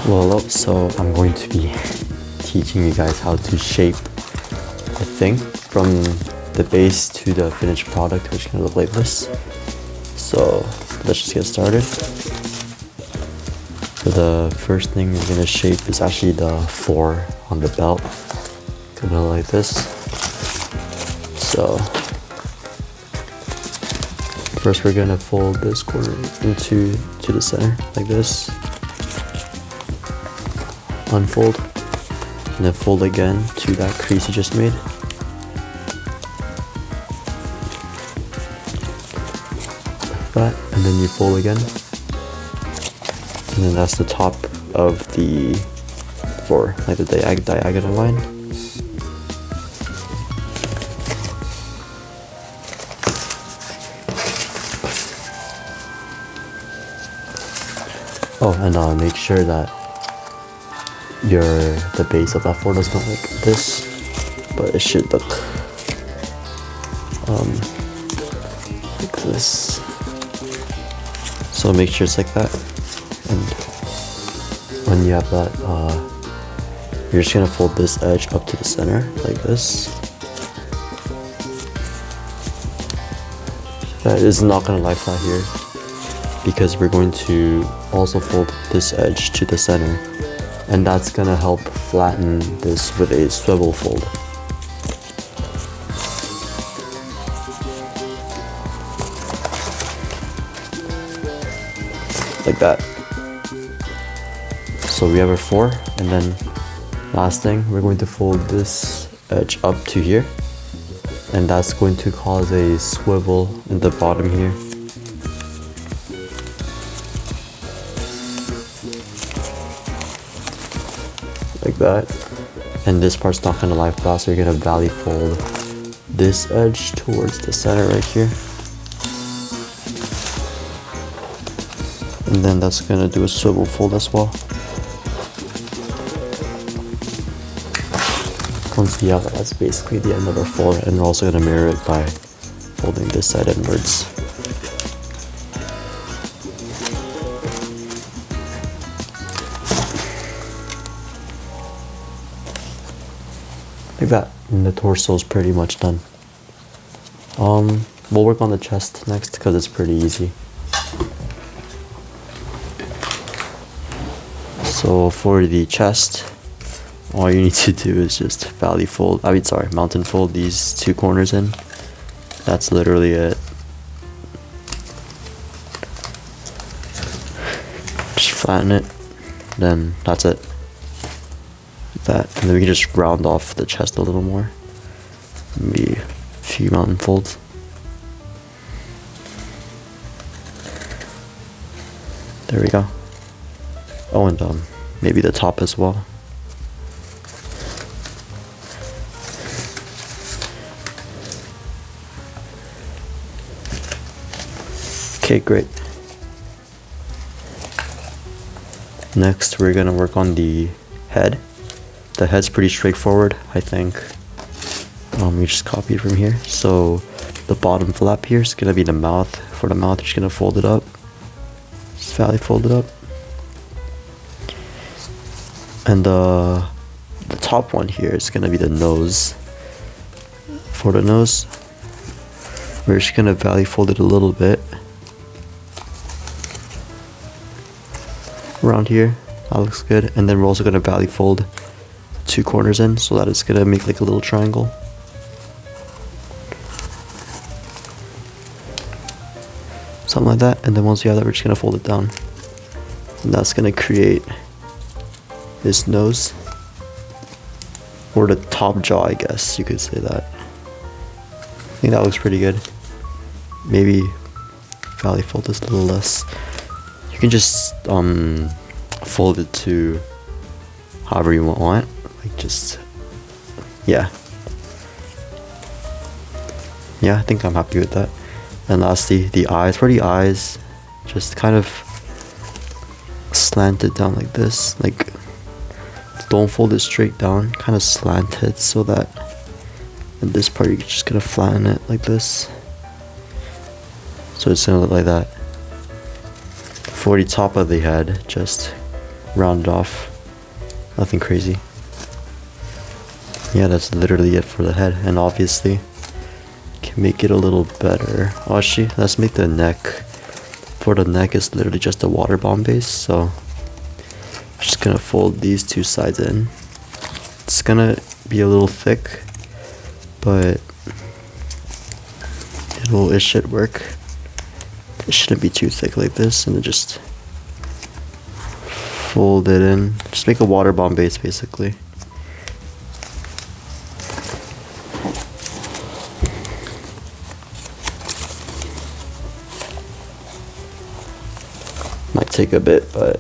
Well, hello. So I'm going to be teaching you guys how to shape a thing from the base to the finished product, which can look like this. So let's just get started. So the first thing we're gonna shape is actually the 4 on the belt. Gonna look like this. So first we're gonna fold this corner into the center like this. Unfold, and then fold again to that crease you just made. Like that, and then you fold again. And then that's the top of the 4, like the diagonal line. Oh, and make sure that the base of that 4 does not look like this, but it should look like this. So make sure it's like that, and when you have that, you're just gonna fold this edge up to the center like this. That is not gonna lie flat here, because we're going to also fold this edge to the center. And that's gonna help flatten this with a swivel fold. Like that. So we have our 4, and then last thing, we're going to fold this edge up to here. And that's going to cause a swivel in the bottom here. Like that, and this part's not gonna lie flat, so you're gonna valley fold this edge towards the center right here, and then that's gonna do a swivel fold as well. Once we have that, that's basically the end of our 4, and we're also gonna mirror it by folding this side inwards. Like that, and the torso is pretty much done. We'll work on the chest next because it's pretty easy. So for the chest, all you need to do is just mountain fold these 2 corners in. That's literally it. Just flatten it, then that's it. That, and then we can just round off the chest a little more. Maybe a few mountain folds. There we go. Oh, and maybe the top as well. Okay, great. Next, we're gonna work on the head. The head's pretty straightforward, I think. We just copied from here. So the bottom flap here is gonna be the mouth. For the mouth, you're just gonna fold it up. Just valley fold it up. And the top one here is gonna be the nose. For the nose, we're just gonna valley fold it a little bit. Around here, that looks good. And then we're also gonna valley fold 2 corners in, so that it's gonna make like a little triangle. Something like that, and then once we have that, we're just gonna fold it down. And that's gonna create this nose. Or the top jaw, I guess you could say that. I think that looks pretty good. Maybe valley fold this a little less. You can just fold it to however you want. Yeah, I think I'm happy with that. And lastly, the eyes. For the eyes, just kind of slant it down like this. Like, don't fold it straight down, kind of slant it so that in this part you're just gonna flatten it like this. So it's gonna look like that. For the top of the head, just round it off. Nothing crazy. Yeah, that's literally it for the head. And obviously, can make it a little better. Oh, actually, let's make the neck. For the neck, it's literally just a water bomb base. So, I'm just gonna fold these two sides in. It's gonna be a little thick, but it should work. It shouldn't be too thick like this, and then just fold it in. Just make a water bomb base basically. Might take a bit, but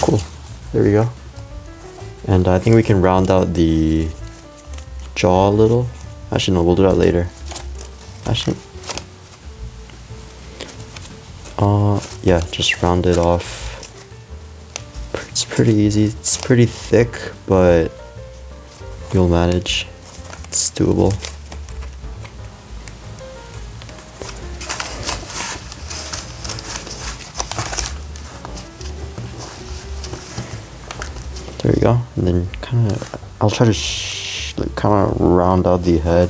cool. There we go. And I think we can round out the jaw a little. Actually, no, we'll do that later. Actually, yeah, just round it off. It's pretty easy. It's pretty thick, but you'll manage. It's doable. There you go. And then kind of, I'll try to like kind of round out the head.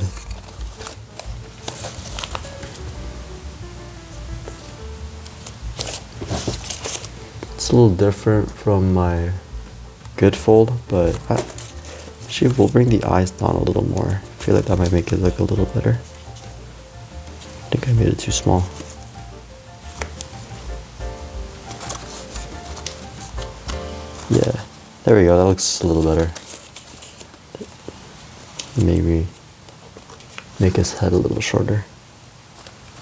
It's a little different from my good fold, but actually we'll bring the eyes down a little more. I feel like that might make it look a little better. I think I made it too small. Yeah, there we go. That looks a little better. Maybe make his head a little shorter.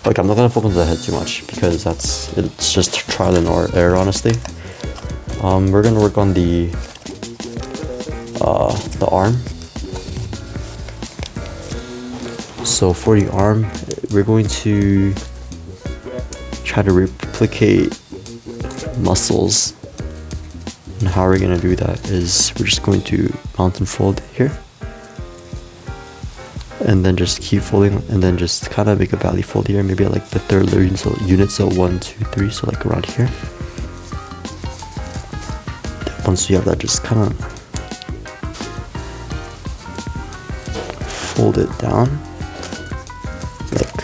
Like, I'm not gonna focus on the head too much because it's just trial and error, honestly. We're gonna work on the arm. So for the arm, we're going to try to replicate muscles. And how we're gonna do that is we're just going to mountain fold here. And then just keep folding, and then just kind of make a valley fold here, maybe at like the third unit, so 1, 2, 3, so like around here. Once you have that, just kind of fold it down, like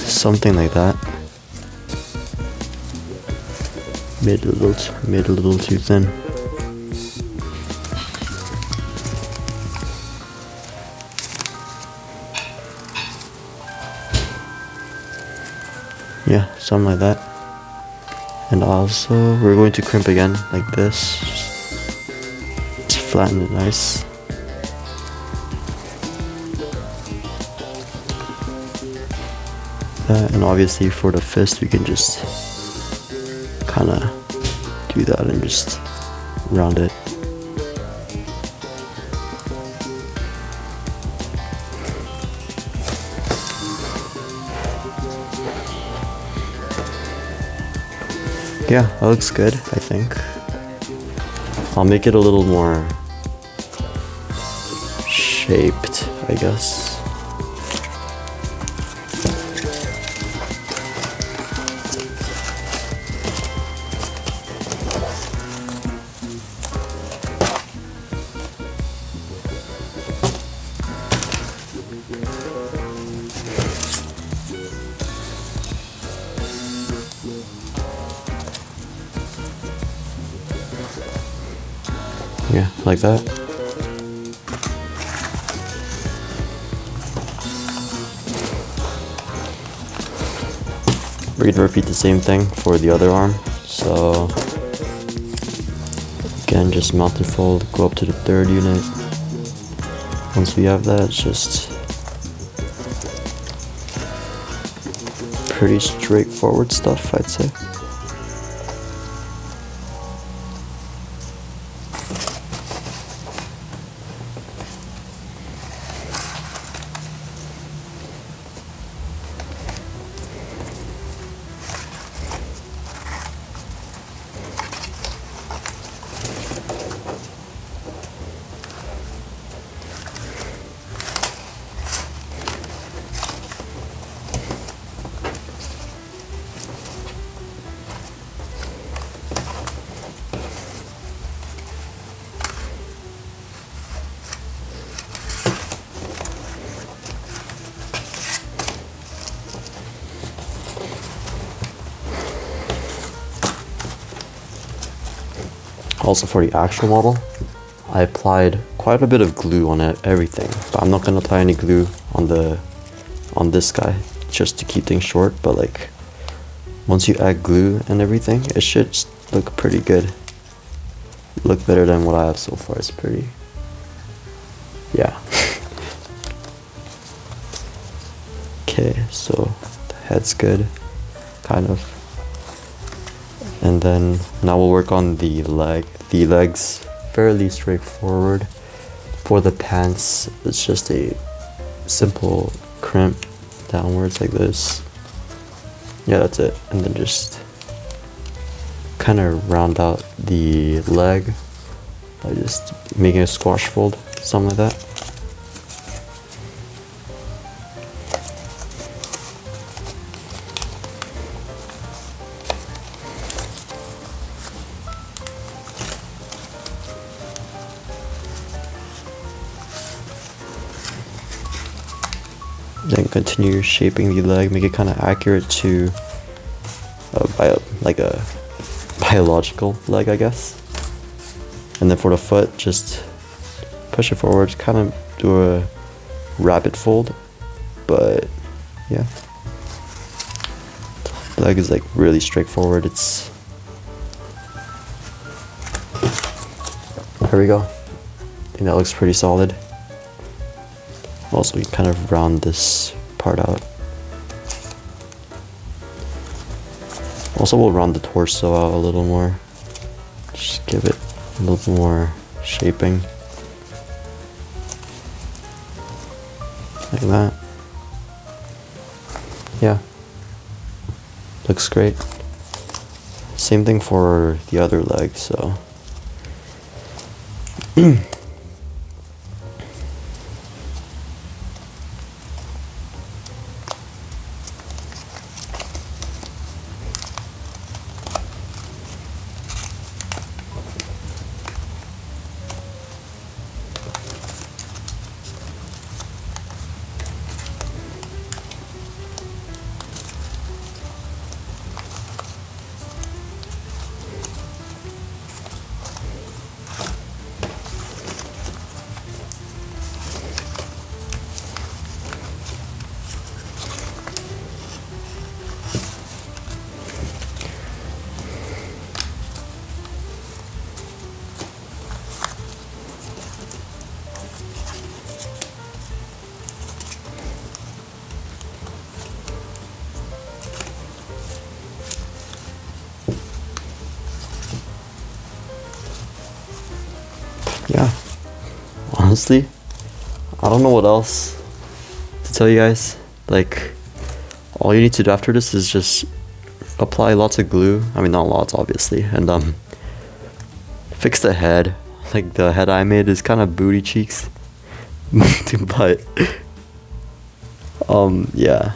something like that. Made it a little too thin. Yeah, something like that. And also, we're going to crimp again, like this. Just flatten it nice. And obviously for the fist, we can just kind of do that and just round it. Yeah, that looks good, I think. I'll make it a little more shaped, I guess. Yeah, like that. We're going to repeat the same thing for the other arm. So again, just mountain fold, go up to the third unit. Once we have that, it's just pretty straightforward stuff, I'd say. Also for the actual model, I applied quite a bit of glue on it, everything, but I'm not gonna apply any glue on this guy just to keep things short. But like once you add glue and everything, it should look pretty good. Look better than what I have so far. It's pretty, yeah. Okay, so the head's good, kind of. And then now we'll work on the leg. The leg's fairly straightforward. For the pants, it's just a simple crimp downwards like this. Yeah, that's it. And then just kind of round out the leg by just making a squash fold, something like that. Then continue shaping the leg, make it kind of accurate to like a biological leg, I guess. And then for the foot, just push it forward, kind of do a rabbit fold. But yeah, the leg is like really straightforward. There we go. I think that looks pretty solid. Also, we kind of round this part out. Also, we'll round the torso out a little more. Just give it a little more shaping. Like that. Yeah. Looks great. Same thing for the other leg, so. Yeah, honestly, I don't know what else to tell you guys. Like, all you need to do after this is just apply lots of glue. I mean, not lots, obviously, and fix the head. Like, the head I made is kind of booty cheeks, but yeah.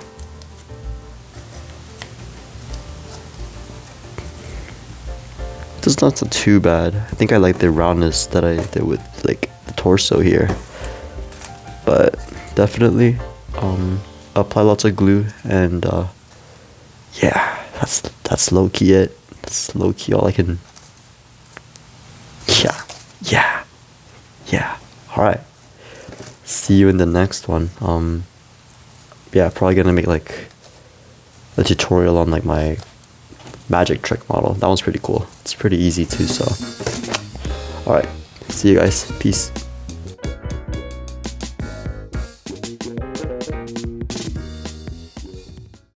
It's not too bad. I think I like the roundness that I did with like the torso here. But definitely apply lots of glue, and yeah, that's low key it. That's low key all I can. Yeah. Alright. See you in the next one. Yeah, probably gonna make like a tutorial on like my magic trick model. That one's pretty cool. It's pretty easy too, so. Alright, see you guys. Peace.